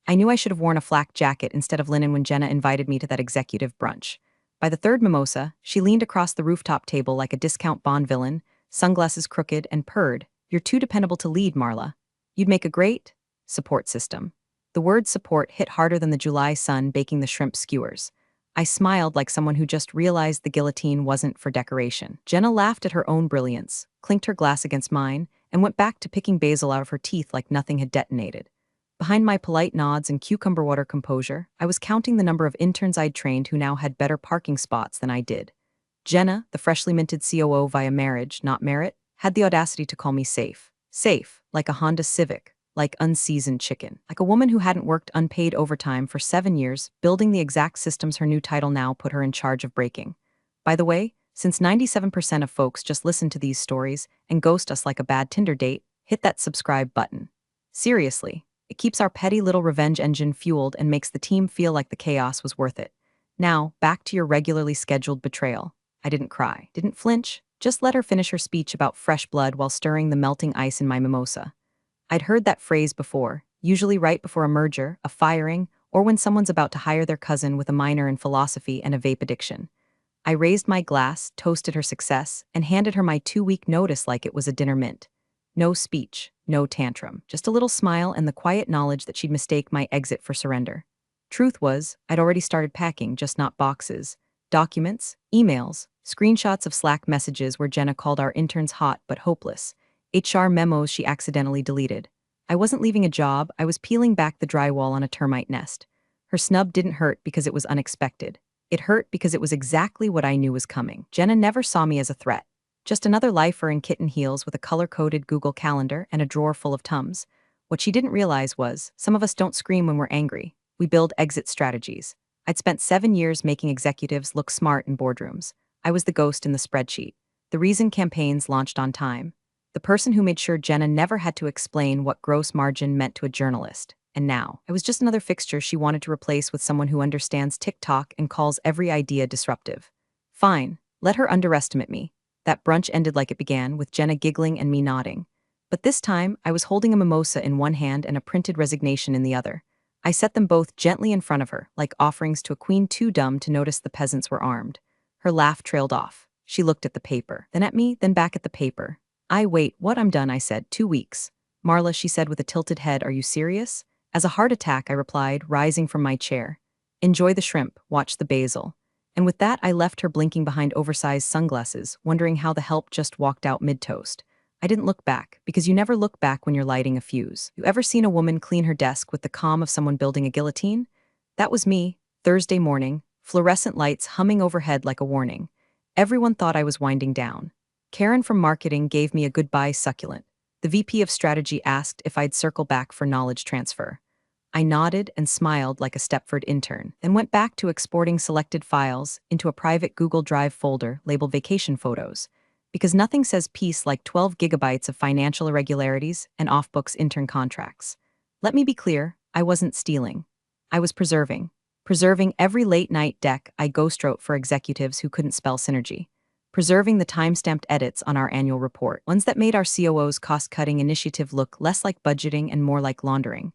I knew I should have worn a flak jacket instead of linen when Jenna invited me to that executive brunch. By the third mimosa, she leaned across the rooftop table like a discount Bond villain, sunglasses crooked, and purred. "You're too dependable to lead, Marla. You'd make a great support system." The word support hit harder than the July sun baking the shrimp skewers. I smiled like someone who just realized the guillotine wasn't for decoration. Jenna laughed at her own brilliance, clinked her glass against mine, and went back to picking basil out of her teeth like nothing had detonated. Behind my polite nods and cucumber water composure, I was counting the number of interns I'd trained who now had better parking spots than I did. Jenna, the freshly minted COO via marriage, not merit, had the audacity to call me safe. Safe, like a Honda Civic, like unseasoned chicken. Like a woman who hadn't worked unpaid overtime for 7 years, building the exact systems her new title now put her in charge of breaking. By the way, since 97% of folks just listen to these stories and ghost us like a bad Tinder date, hit that subscribe button. Seriously. It keeps our petty little revenge engine fueled and makes the team feel like the chaos was worth it. Now, back to your regularly scheduled betrayal. I didn't cry, didn't flinch, just let her finish her speech about fresh blood while stirring the melting ice in my mimosa. I'd heard that phrase before, usually right before a merger, a firing, or when someone's about to hire their cousin with a minor in philosophy and a vape addiction. I raised my glass, toasted her success, and handed her my 2-week notice like it was a dinner mint. No speech, no tantrum, just a little smile and the quiet knowledge that she'd mistake my exit for surrender. Truth was, I'd already started packing, just not boxes. Documents, emails, screenshots of Slack messages where Jenna called our interns hot but hopeless, HR memos she accidentally deleted. I wasn't leaving a job, I was peeling back the drywall on a termite nest. Her snub didn't hurt because it was unexpected. It hurt because it was exactly what I knew was coming. Jenna never saw me as a threat. Just another lifer in kitten heels with a color-coded Google Calendar and a drawer full of Tums. What she didn't realize was, some of us don't scream when we're angry. We build exit strategies. I'd spent 7 years making executives look smart in boardrooms. I was the ghost in the spreadsheet. The reason campaigns launched on time. The person who made sure Jenna never had to explain what gross margin meant to a journalist. And now, I was just another fixture she wanted to replace with someone who understands TikTok and calls every idea disruptive. Fine, let her underestimate me. That brunch ended like it began, with Jenna giggling and me nodding. But this time, I was holding a mimosa in one hand and a printed resignation in the other. I set them both gently in front of her, like offerings to a queen too dumb to notice the peasants were armed. Her laugh trailed off. She looked at the paper, then at me, then back at the paper. Wait, what? I'm done, I said. 2 weeks. Marla, she said with a tilted head, are you serious? As a heart attack, I replied, rising from my chair. Enjoy the shrimp, watch the basil. And with that, I left her blinking behind oversized sunglasses, wondering how the help just walked out mid-toast. I didn't look back, because you never look back when you're lighting a fuse. You ever seen a woman clean her desk with the calm of someone building a guillotine? That was me, Thursday morning, fluorescent lights humming overhead like a warning. Everyone thought I was winding down. Karen from marketing gave me a goodbye succulent. The VP of strategy asked if I'd circle back for knowledge transfer. I nodded and smiled like a Stepford intern, then went back to exporting selected files into a private Google Drive folder labeled vacation photos, because nothing says peace like 12 gigabytes of financial irregularities and off-books intern contracts. Let me be clear, I wasn't stealing. I was preserving. Preserving every late-night deck I ghostwrote for executives who couldn't spell synergy. Preserving the time-stamped edits on our annual report, ones that made our COO's cost-cutting initiative look less like budgeting and more like laundering.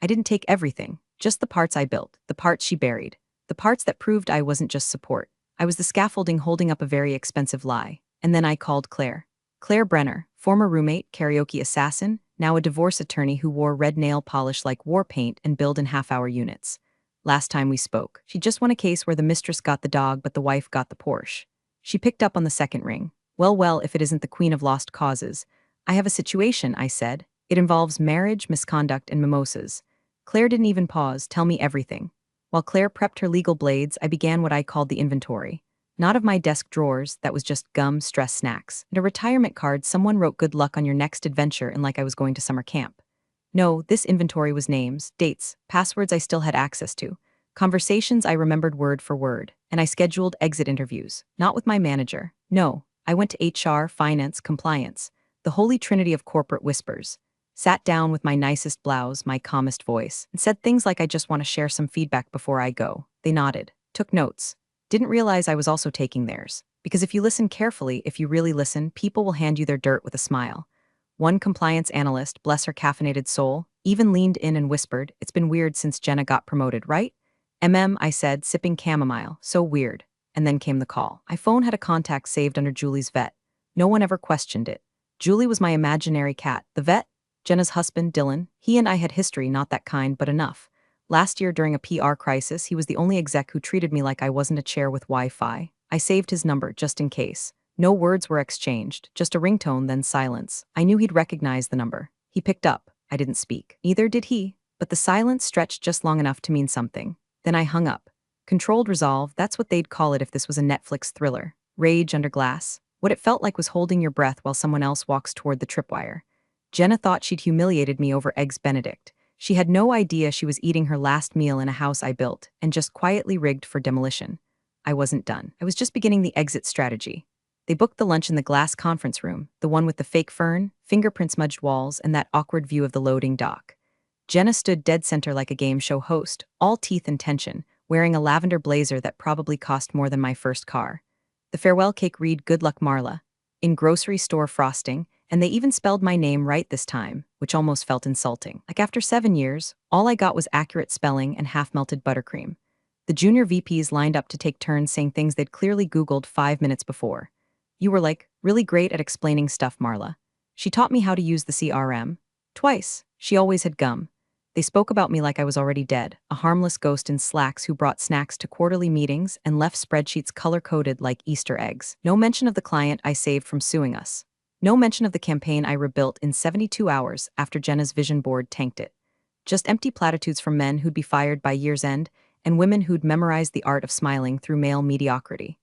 I didn't take everything, just the parts I built, the parts she buried, the parts that proved I wasn't just support. I was the scaffolding holding up a very expensive lie. And then I called Claire. Claire Brenner, former roommate, karaoke assassin, now a divorce attorney who wore red nail polish like war paint and billed in half-hour units. Last time we spoke, she just won a case where the mistress got the dog but the wife got the Porsche. She picked up on the second ring. Well, if it isn't the queen of lost causes. I have a situation, I said. It involves marriage, misconduct, and mimosas. Claire didn't even pause, tell me everything. While Claire prepped her legal blades, I began what I called the inventory. Not of my desk drawers, that was just gum, stress snacks, and a retirement card someone wrote good luck on your next adventure and like I was going to summer camp. No, this inventory was names, dates, passwords I still had access to, conversations I remembered word for word, and I scheduled exit interviews, not with my manager. No, I went to HR, finance, compliance, the holy trinity of corporate whispers. Sat down with my nicest blouse, my calmest voice, and said things like I just want to share some feedback before I go. They nodded, took notes. Didn't realize I was also taking theirs. Because if you listen carefully, if you really listen, people will hand you their dirt with a smile. One compliance analyst, bless her caffeinated soul, even leaned in and whispered, "It's been weird since Jenna got promoted, right?" I said, sipping chamomile. So weird. And then came the call. My phone had a contact saved under Julie's vet. No one ever questioned it. Julie was my imaginary cat. The vet? Jenna's husband, Dylan. He and I had history, not that kind, but enough. Last year, during a PR crisis, he was the only exec who treated me like I wasn't a chair with Wi-Fi. I saved his number, just in case. No words were exchanged, just a ringtone, then silence. I knew he'd recognize the number. He picked up. I didn't speak. Neither did he. But the silence stretched just long enough to mean something. Then I hung up. Controlled resolve, that's what they'd call it if this was a Netflix thriller. Rage under glass. What it felt like was holding your breath while someone else walks toward the tripwire. Jenna thought she'd humiliated me over Eggs Benedict. She had no idea she was eating her last meal in a house I built, and just quietly rigged for demolition. I wasn't done. I was just beginning the exit strategy. They booked the lunch in the glass conference room, the one with the fake fern, fingerprint-smudged walls, and that awkward view of the loading dock. Jenna stood dead center like a game show host, all teeth and tension, wearing a lavender blazer that probably cost more than my first car. The farewell cake read "Good luck, Marla," in grocery store frosting, and they even spelled my name right this time, which almost felt insulting. Like after 7 years, all I got was accurate spelling and half-melted buttercream. The junior VPs lined up to take turns saying things they'd clearly Googled 5 minutes before. "You were really great at explaining stuff, Marla. She taught me how to use the CRM. Twice. She always had gum." They spoke about me like I was already dead, a harmless ghost in slacks who brought snacks to quarterly meetings and left spreadsheets color-coded like Easter eggs. No mention of the client I saved from suing us. No mention of the campaign I rebuilt in 72 hours after Jenna's vision board tanked it. Just empty platitudes from men who'd be fired by year's end and women who'd memorized the art of smiling through male mediocrity.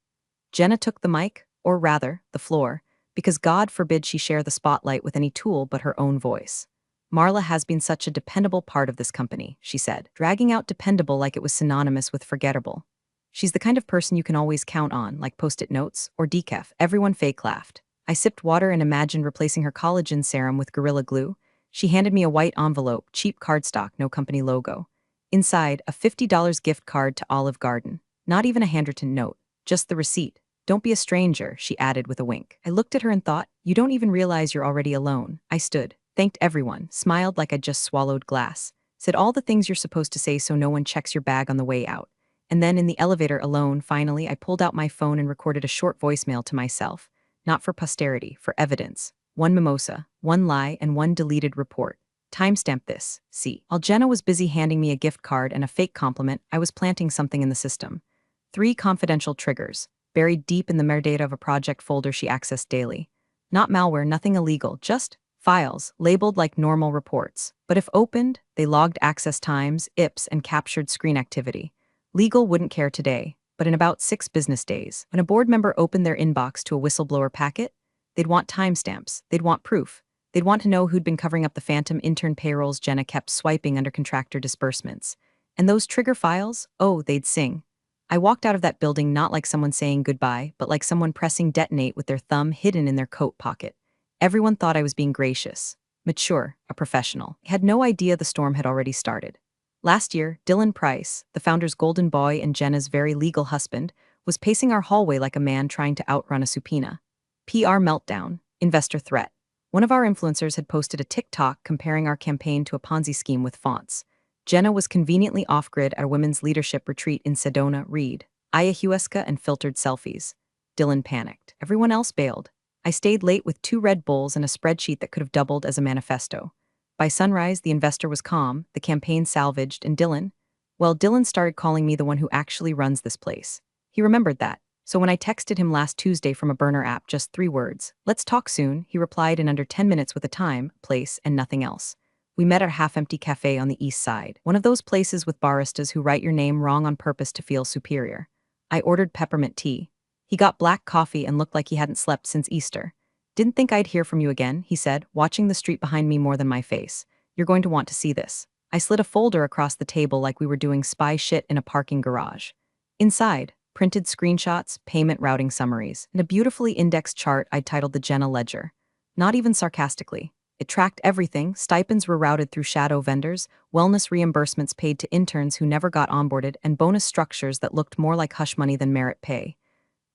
Jenna took the mic, or rather, the floor, because God forbid she share the spotlight with any tool but her own voice. "Marla has been such a dependable part of this company," she said, dragging out dependable like it was synonymous with forgettable. "She's the kind of person you can always count on, like post-it notes or decaf." Everyone fake laughed. I sipped water and imagined replacing her collagen serum with Gorilla Glue. She handed me a white envelope, cheap cardstock, no company logo. Inside, a $50 gift card to Olive Garden. Not even a handwritten note, just the receipt. "Don't be a stranger," she added with a wink. I looked at her and thought, "You don't even realize you're already alone." I stood, thanked everyone, smiled like I'd just swallowed glass, said all the things you're supposed to say so no one checks your bag on the way out. And then in the elevator alone, finally, I pulled out my phone and recorded a short voicemail to myself. Not for posterity, for evidence. One mimosa, one lie, and one deleted report. Timestamp this, see. While Jenna was busy handing me a gift card and a fake compliment, I was planting something in the system. 3 confidential triggers, buried deep in the metadata of a project folder she accessed daily. Not malware, nothing illegal, just files, labeled like normal reports. But if opened, they logged access times, IPs, and captured screen activity. Legal wouldn't care today, but in about 6 business days, when a board member opened their inbox to a whistleblower packet, they'd want timestamps, they'd want proof. They'd want to know who'd been covering up the phantom intern payrolls Jenna kept swiping under contractor disbursements. And those trigger files, oh, they'd sing. I walked out of that building not like someone saying goodbye, but like someone pressing detonate with their thumb hidden in their coat pocket. Everyone thought I was being gracious, mature, a professional. I had no idea the storm had already started. Last year, Dylan Price, the founder's golden boy and Jenna's very legal husband, was pacing our hallway like a man trying to outrun a subpoena. PR meltdown, investor threat. One of our influencers had posted a TikTok comparing our campaign to a Ponzi scheme with fonts. Jenna was conveniently off-grid at a women's leadership retreat in Sedona. Read, ayahuasca and filtered selfies. Dylan panicked. Everyone else bailed. I stayed late with 2 Red Bulls and a spreadsheet that could have doubled as a manifesto. By sunrise, the investor was calm, the campaign salvaged, and Dylan started calling me the one who actually runs this place. He remembered that. So when I texted him last Tuesday from a burner app, just 3 words, "Let's talk soon," he replied in under 10 minutes with a time, place, and nothing else. We met at a half-empty cafe on the east side, one of those places with baristas who write your name wrong on purpose to feel superior. I ordered peppermint tea. He got black coffee and looked like he hadn't slept since Easter. "Didn't think I'd hear from you again," he said, watching the street behind me more than my face. "You're going to want to see this." I slid a folder across the table like we were doing spy shit in a parking garage. Inside, printed screenshots, payment routing summaries, and a beautifully indexed chart I'd titled the Jenna Ledger. Not even sarcastically. It tracked everything. Stipends were routed through shadow vendors, wellness reimbursements paid to interns who never got onboarded, and bonus structures that looked more like hush money than merit pay.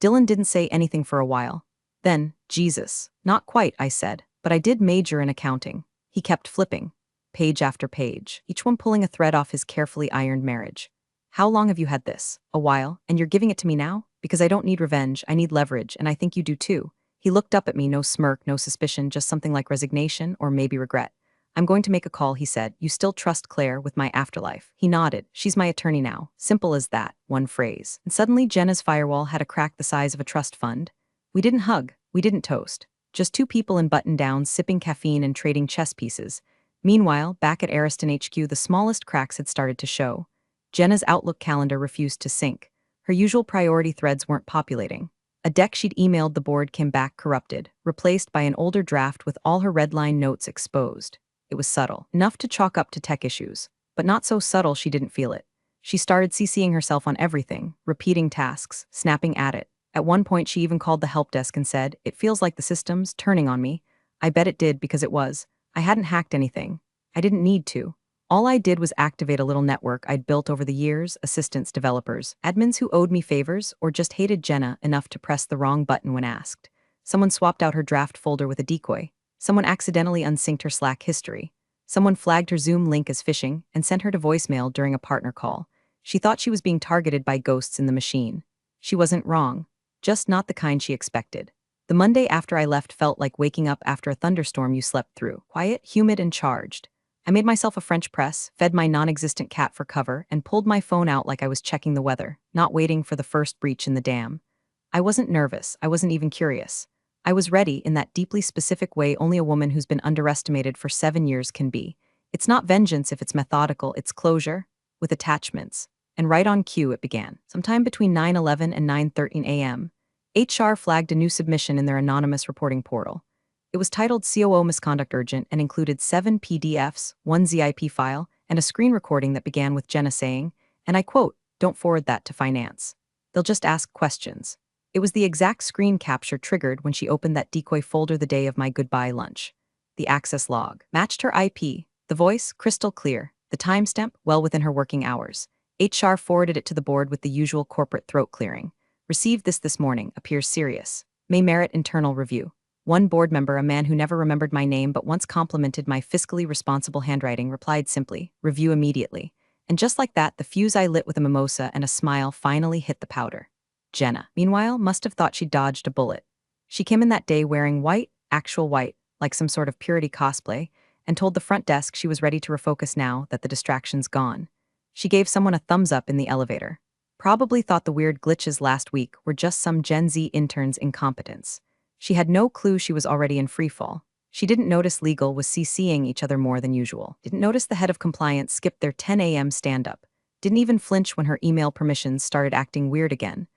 Dylan didn't say anything for a while. Then, "Jesus." "Not quite," I said. But I did major in accounting. He kept flipping, page after page, each one pulling a thread off his carefully ironed marriage. How long have you had this? A while, and you're giving it to me now? Because I don't need revenge, I need leverage, and I think you do too. He looked up at me, no smirk, no suspicion, just something like resignation or maybe regret. I'm going to make a call, he said. You still trust Claire with my afterlife? He nodded. She's my attorney now. Simple as that, one phrase. And suddenly Jenna's firewall had a crack the size of a trust fund. We didn't hug, we didn't toast. Just two people in button-downs sipping caffeine and trading chess pieces. Meanwhile, back at Ariston HQ, the smallest cracks had started to show. Jenna's Outlook calendar refused to sync. Her usual priority threads weren't populating. A deck she'd emailed the board came back corrupted, replaced by an older draft with all her redline notes exposed. It was subtle, enough to chalk up to tech issues, but not so subtle she didn't feel it. She started CCing herself on everything, repeating tasks, snapping at it. At one point she even called the help desk and said, "It feels like the system's turning on me." I bet it did because it was. I hadn't hacked anything. I didn't need to. All I did was activate a little network I'd built over the years, assistants, developers, admins who owed me favors or just hated Jenna enough to press the wrong button when asked. Someone swapped out her draft folder with a decoy. Someone accidentally unsynced her Slack history. Someone flagged her Zoom link as phishing and sent her to voicemail during a partner call. She thought she was being targeted by ghosts in the machine. She wasn't wrong, just not the kind she expected. The Monday after I left felt like waking up after a thunderstorm you slept through, quiet, humid, and charged. I made myself a French press, fed my non-existent cat for cover, and pulled my phone out like I was checking the weather, not waiting for the first breach in the dam. I wasn't nervous, I wasn't even curious. I was ready in that deeply specific way only a woman who's been underestimated for 7 years can be. It's not vengeance if it's methodical, it's closure, with attachments. And right on cue it began. Sometime between 9:11 and 9:13 a.m., HR flagged a new submission in their anonymous reporting portal. It was titled COO Misconduct Urgent and included 7 PDFs, 1 ZIP file, and a screen recording that began with Jenna saying, and I quote, "Don't forward that to finance. They'll just ask questions." It was the exact screen capture triggered when she opened that decoy folder the day of my goodbye lunch. The access log matched her IP, the voice crystal clear, the timestamp well within her working hours. HR forwarded it to the board with the usual corporate throat clearing. Received this morning, appears serious. May merit internal review. One board member, a man who never remembered my name but once complimented my fiscally responsible handwriting, replied simply, "Review immediately." And just like that, the fuse I lit with a mimosa and a smile finally hit the powder. Jenna, meanwhile, must have thought she dodged a bullet. She came in that day wearing white, actual white, like some sort of purity cosplay, and told the front desk she was ready to refocus now that the distraction's gone. She gave someone a thumbs up in the elevator. Probably thought the weird glitches last week were just some Gen Z intern's incompetence. She had no clue she was already in freefall. She didn't notice legal was CCing each other more than usual. Didn't notice the head of compliance skipped their 10 a.m. stand-up. Didn't even flinch when her email permissions started acting weird again.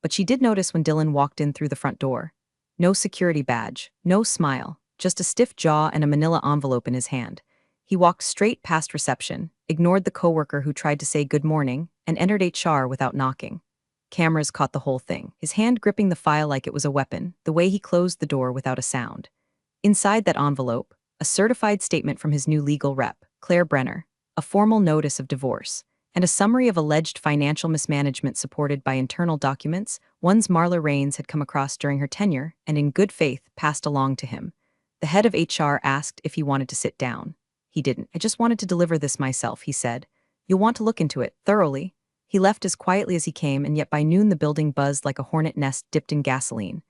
But she did notice when Dylan walked in through the front door. No security badge, no smile, just a stiff jaw and a manila envelope in his hand. He walked straight past reception, ignored the coworker who tried to say good morning, and entered HR without knocking. Cameras caught the whole thing, his hand gripping the file like it was a weapon, the way he closed the door without a sound. Inside that envelope, a certified statement from his new legal rep, Claire Brenner, a formal notice of divorce, and a summary of alleged financial mismanagement supported by internal documents, ones Marla Raines had come across during her tenure and in good faith passed along to him. The head of HR asked if he wanted to sit down. He didn't. "I just wanted to deliver this myself," he said. "You'll want to look into it, thoroughly." He left as quietly as he came, and yet by noon the building buzzed like a hornet nest dipped in gasoline.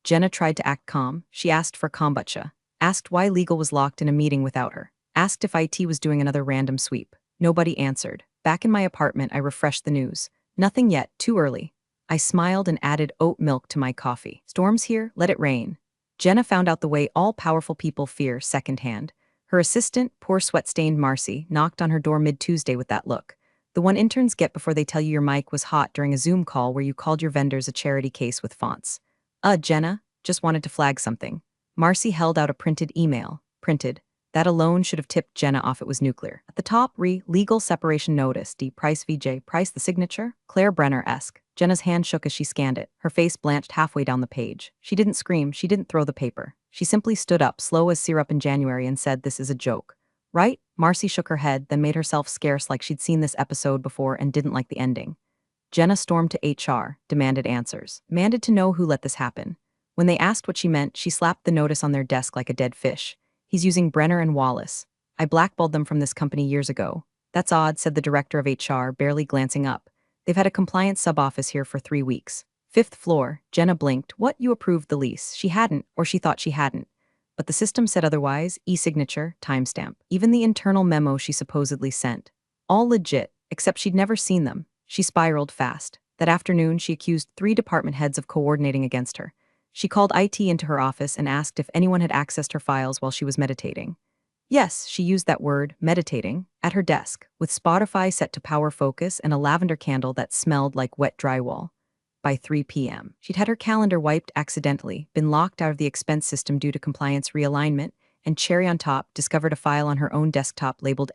Jenna tried to act calm. She asked for kombucha, asked why legal was locked in a meeting without her, asked if IT was doing another random sweep. Nobody answered. Back in my apartment, I refreshed the news. Nothing yet, too early. I smiled and added oat milk to my coffee. Storms here, let it rain. Jenna found out the way all-powerful people fear secondhand. Her assistant, poor sweat-stained Marcy, knocked on her door mid-Tuesday with that look. The one interns get before they tell you your mic was hot during a Zoom call where you called your vendors a charity case with fonts. Jenna, just wanted to flag something." Marcy held out a printed email. Printed. That alone should have tipped Jenna off it was nuclear. At the top, legal separation notice, D. Price VJ. Price the signature? Claire Brenner-esque. Jenna's hand shook as she scanned it. Her face blanched halfway down the page. She didn't scream, she didn't throw the paper. She simply stood up, slow as syrup in January, and said, "This is a joke." "Right?" Marcy shook her head, then made herself scarce like she'd seen this episode before and didn't like the ending. Jenna stormed to HR, demanded answers, demanded to know who let this happen. When they asked what she meant, she slapped the notice on their desk like a dead fish. He's using Brenner and Wallace. I blackballed them from this company years ago. That's odd, said the director of HR, barely glancing up. They've had a compliance sub-office here for 3 weeks. Fifth floor, Jenna blinked. What, you approved the lease? She hadn't, or she thought she hadn't. But the system said otherwise, e-signature, timestamp. Even the internal memo she supposedly sent. All legit, except she'd never seen them. She spiraled fast. That afternoon, she accused 3 department heads of coordinating against her. She called IT into her office and asked if anyone had accessed her files while she was meditating. Yes, she used that word, meditating, at her desk, with Spotify set to power focus and a lavender candle that smelled like wet drywall. By 3 p.m., she'd had her calendar wiped accidentally, been locked out of the expense system due to compliance realignment, and cherry on top, discovered a file on her own desktop labeled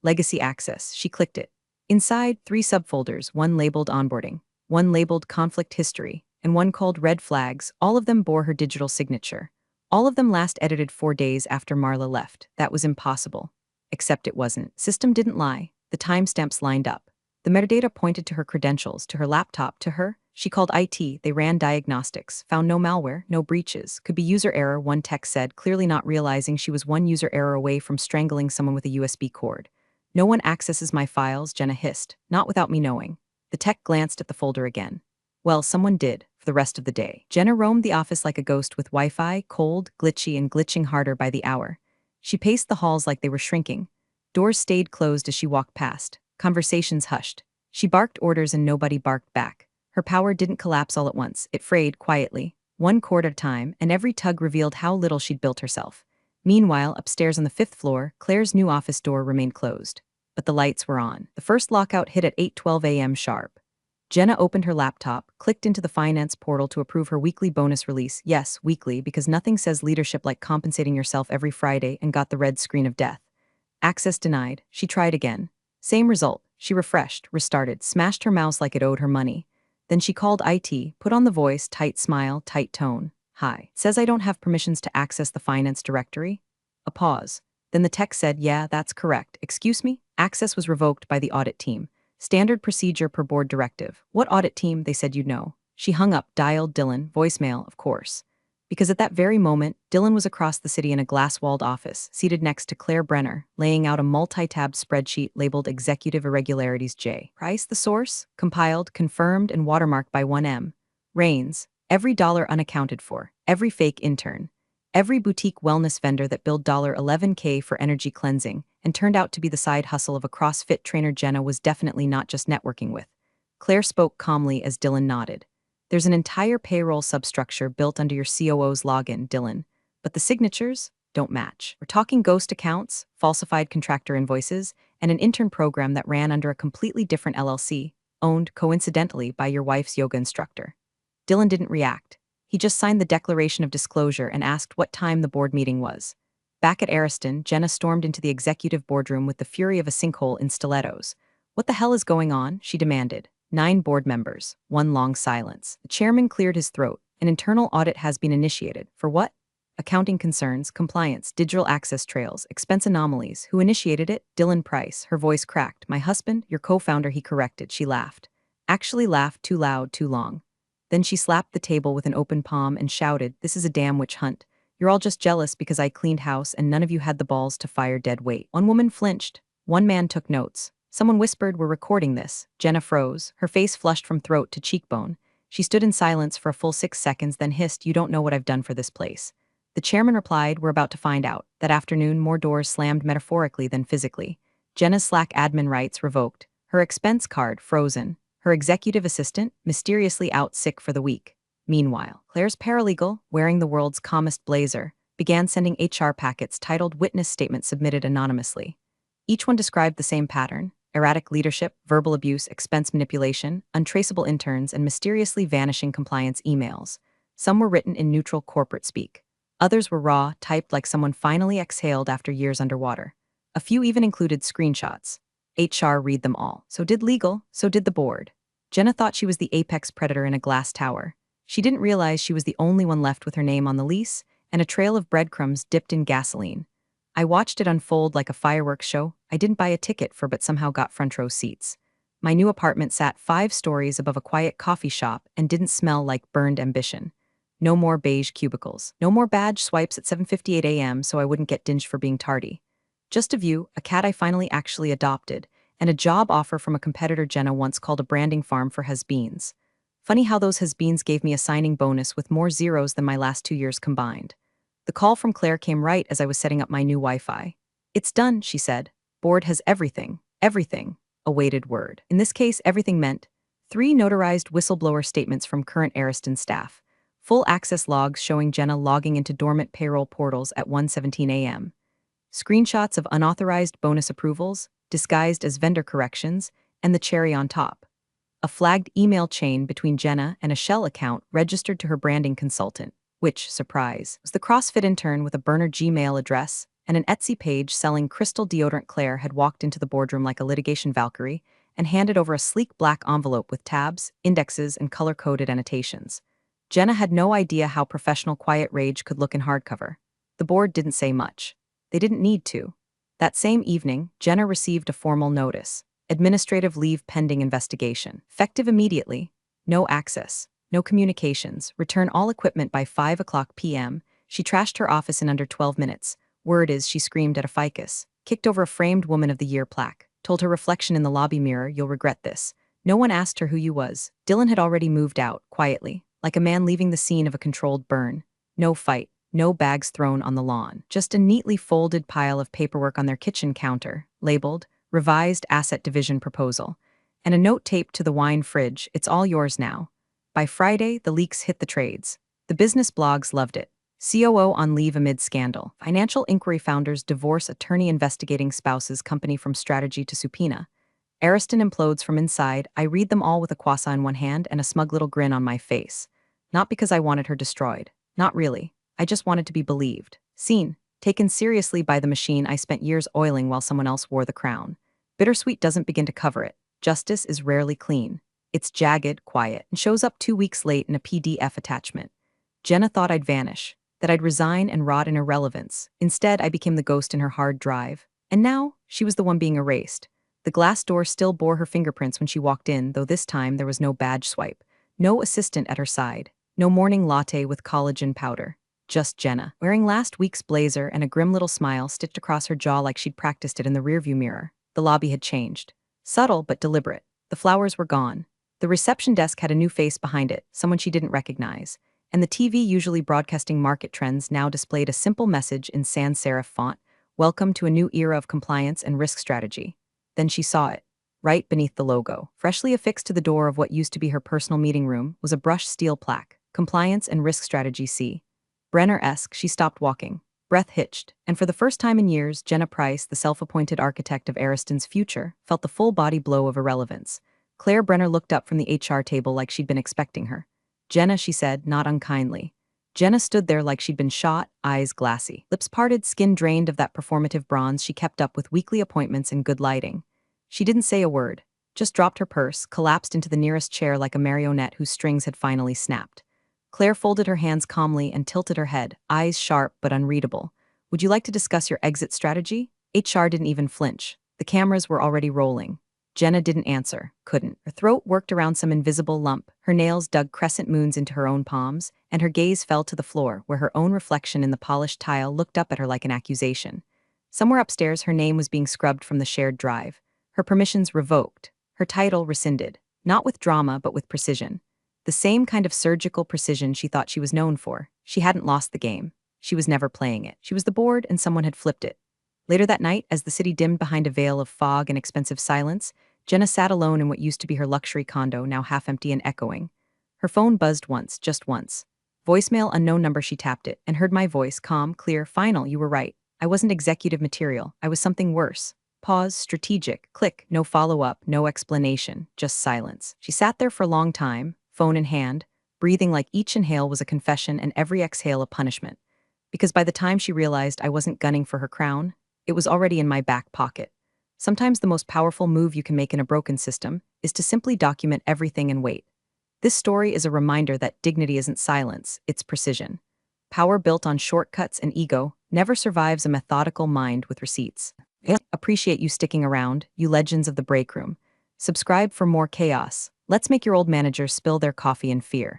Legacy Access. She clicked it. Inside, 3 subfolders, one labeled Onboarding, one labeled Conflict History, and one called Red Flags. All of them bore her digital signature. All of them last edited 4 days after Marla left. That was impossible. Except it wasn't. System didn't lie. The timestamps lined up. The metadata pointed to her credentials, to her laptop, to her. She called IT, they ran diagnostics, found no malware, no breaches. Could be user error, one tech said, clearly not realizing she was one user error away from strangling someone with a USB cord. No one accesses my files, Jenna hissed, not without me knowing. The tech glanced at the folder again. Well, someone did, for the rest of the day. Jenna roamed the office like a ghost with Wi-Fi, cold, glitchy, and glitching harder by the hour. She paced the halls like they were shrinking. Doors stayed closed as she walked past. Conversations hushed. She barked orders and nobody barked back. Her power didn't collapse all at once. It frayed quietly, one cord at a time, and every tug revealed how little she'd built herself. Meanwhile, upstairs on the 5th floor, Claire's new office door remained closed. But the lights were on. The first lockout hit at 8:12 a.m. sharp. Jenna opened her laptop, clicked into the finance portal to approve her weekly bonus release. Yes, weekly, because nothing says leadership like compensating yourself every Friday, and got the red screen of death. Access denied. She tried again. Same result. She refreshed, restarted, smashed her mouse like it owed her money. Then she called IT, put on the voice, tight smile, tight tone. Hi. Says I don't have permissions to access the finance directory? A pause. Then the tech said, yeah, that's correct. Excuse me? Access was revoked by the audit team. Standard procedure per board directive. What audit team? They said you'd know. She hung up, dialed Dylan, voicemail, of course. Because at that very moment, Dylan was across the city in a glass-walled office, seated next to Claire Brenner, laying out a multi-tabbed spreadsheet labeled Executive Irregularities J. Price, the source, compiled, confirmed, and watermarked by 1M. Reigns, every dollar unaccounted for, every fake intern, every boutique wellness vendor that billed $11K for energy cleansing and turned out to be the side hustle of a CrossFit trainer Jenna was definitely not just networking with. Claire spoke calmly as Dylan nodded. There's an entire payroll substructure built under your COO's login, Dylan, but the signatures don't match. We're talking ghost accounts, falsified contractor invoices, and an intern program that ran under a completely different LLC, owned, coincidentally, by your wife's yoga instructor. Dylan didn't react. He just signed the declaration of disclosure and asked what time the board meeting was. Back at Ariston, Jenna stormed into the executive boardroom with the fury of a sinkhole in stilettos. What the hell is going on? She demanded. 9 board members, one long silence. The chairman cleared his throat. An internal audit has been initiated. For what? Accounting concerns, compliance, digital access trails, expense anomalies. Who initiated it? Dylan Price. Her voice cracked. My husband, your co-founder, he corrected. She laughed. Actually laughed too loud, too long. Then she slapped the table with an open palm and shouted, this is a damn witch hunt. You're all just jealous because I cleaned house and none of you had the balls to fire dead weight. One woman flinched. One man took notes. Someone whispered, we're recording this. Jenna froze, her face flushed from throat to cheekbone. She stood in silence for a full 6 seconds, then hissed, you don't know what I've done for this place. The chairman replied, we're about to find out. That afternoon, more doors slammed metaphorically than physically. Jenna's Slack admin rights revoked. Her expense card frozen. Her executive assistant mysteriously out sick for the week. Meanwhile, Claire's paralegal, wearing the world's calmest blazer, began sending HR packets titled Witness Statement Submitted Anonymously. Each one described the same pattern. Erratic leadership, verbal abuse, expense manipulation, untraceable interns, and mysteriously vanishing compliance emails. Some were written in neutral corporate speak. Others were raw, typed like someone finally exhaled after years underwater. A few even included screenshots. HR read them all. So did legal, so did the board. Jenna thought she was the apex predator in a glass tower. She didn't realize she was the only one left with her name on the lease and a trail of breadcrumbs dipped in gasoline. I watched it unfold like a fireworks show I didn't buy a ticket for but somehow got front row seats. My new apartment sat 5 stories above a quiet coffee shop and didn't smell like burned ambition. No more beige cubicles. No more badge swipes at 7:58 a.m. so I wouldn't get dinged for being tardy. Just a view, a cat I finally actually adopted, and a job offer from a competitor Jenna once called a branding farm for has-beens. Funny how those has-beens gave me a signing bonus with more zeros than my last 2 years combined. The call from Claire came right as I was setting up my new Wi-Fi. It's done, she said. Board has everything. Everything. A weighted word. In this case, everything meant 3 notarized whistleblower statements from current Ariston staff, full access logs showing Jenna logging into dormant payroll portals at 1:17 a.m., screenshots of unauthorized bonus approvals, disguised as vendor corrections, and the cherry on top, a flagged email chain between Jenna and a shell account registered to her branding consultant, which, surprise, was the CrossFit intern with a burner Gmail address and an Etsy page selling crystal deodorant. Claire had walked into the boardroom like a litigation Valkyrie and handed over a sleek black envelope with tabs, indexes, and color-coded annotations. Jenna had no idea how professional quiet rage could look in hardcover. The board didn't say much. They didn't need to. That same evening, Jenna received a formal notice. Administrative leave pending investigation. Effective immediately. No access. No communications. Return all equipment by 5 p.m. She trashed her office in under 12 minutes. Word is she screamed at a ficus. Kicked over a framed Woman of the Year plaque. Told her reflection in the lobby mirror, "You'll regret this." No one asked her who you was. Dylan had already moved out, quietly, like a man leaving the scene of a controlled burn. No fight. No bags thrown on the lawn. Just a neatly folded pile of paperwork on their kitchen counter, labeled Revised Asset Division Proposal, and a note taped to the wine fridge, "It's all yours now." By Friday, the leaks hit the trades. The business blogs loved it. COO on leave amid scandal. Financial inquiry founders divorce attorney investigating spouse's company from strategy to subpoena. Ariston implodes from inside. I read them all with a croissant in one hand and a smug little grin on my face. Not because I wanted her destroyed. Not really. I just wanted to be believed. Seen. Taken seriously by the machine I spent years oiling while someone else wore the crown. Bittersweet doesn't begin to cover it. Justice is rarely clean. It's jagged, quiet, and shows up 2 weeks late in a PDF attachment. Jenna thought I'd vanish, that I'd resign and rot in irrelevance. Instead, I became the ghost in her hard drive. And now, she was the one being erased. The glass door still bore her fingerprints when she walked in, though this time there was no badge swipe. No assistant at her side. No morning latte with collagen powder. Just Jenna, wearing last week's blazer and a grim little smile stitched across her jaw like she'd practiced it in the rearview mirror. The lobby had changed. Subtle but deliberate. The flowers were gone. The reception desk had a new face behind it, someone she didn't recognize. And the TV, usually broadcasting market trends, now displayed a simple message in sans serif font: "Welcome to a new era of compliance and risk strategy." Then she saw it. Right beneath the logo, freshly affixed to the door of what used to be her personal meeting room, was a brushed steel plaque: Compliance and Risk Strategy C. Brenner-esque, she stopped walking. Breath hitched, and for the first time in years, Jenna Price, the self-appointed architect of Ariston's future, felt the full-body blow of irrelevance. Claire Brenner looked up from the HR table like she'd been expecting her. "Jenna," she said, not unkindly. Jenna stood there like she'd been shot, eyes glassy, lips parted, skin drained of that performative bronze she kept up with weekly appointments and good lighting. She didn't say a word, just dropped her purse, collapsed into the nearest chair like a marionette whose strings had finally snapped. Claire folded her hands calmly and tilted her head, eyes sharp but unreadable. "Would you like to discuss your exit strategy?" HR didn't even flinch. The cameras were already rolling. Jenna didn't answer, couldn't. Her throat worked around some invisible lump, her nails dug crescent moons into her own palms, and her gaze fell to the floor, where her own reflection in the polished tile looked up at her like an accusation. Somewhere upstairs, her name was being scrubbed from the shared drive. Her permissions revoked. Her title rescinded. Not with drama, but with precision. The same kind of surgical precision she thought she was known for. She hadn't lost the game. She was never playing it. She was the board, and someone had flipped it. Later that night, as the city dimmed behind a veil of fog and expensive silence, Jenna sat alone in what used to be her luxury condo, now half empty and echoing. Her phone buzzed once, just once. Voicemail, unknown number. She tapped it, and heard my voice, calm, clear. "Final, you were right. I wasn't executive material. I was something worse." Pause, strategic, click, no follow-up, no explanation, just silence. She sat there for a long time, phone in hand, breathing like each inhale was a confession and every exhale a punishment. Because by the time she realized I wasn't gunning for her crown, it was already in my back pocket. Sometimes the most powerful move you can make in a broken system is to simply document everything and wait. This story is a reminder that dignity isn't silence, it's precision. Power built on shortcuts and ego never survives a methodical mind with receipts. Appreciate you sticking around, you legends of the break room. Subscribe for more chaos. Let's make your old managers spill their coffee in fear.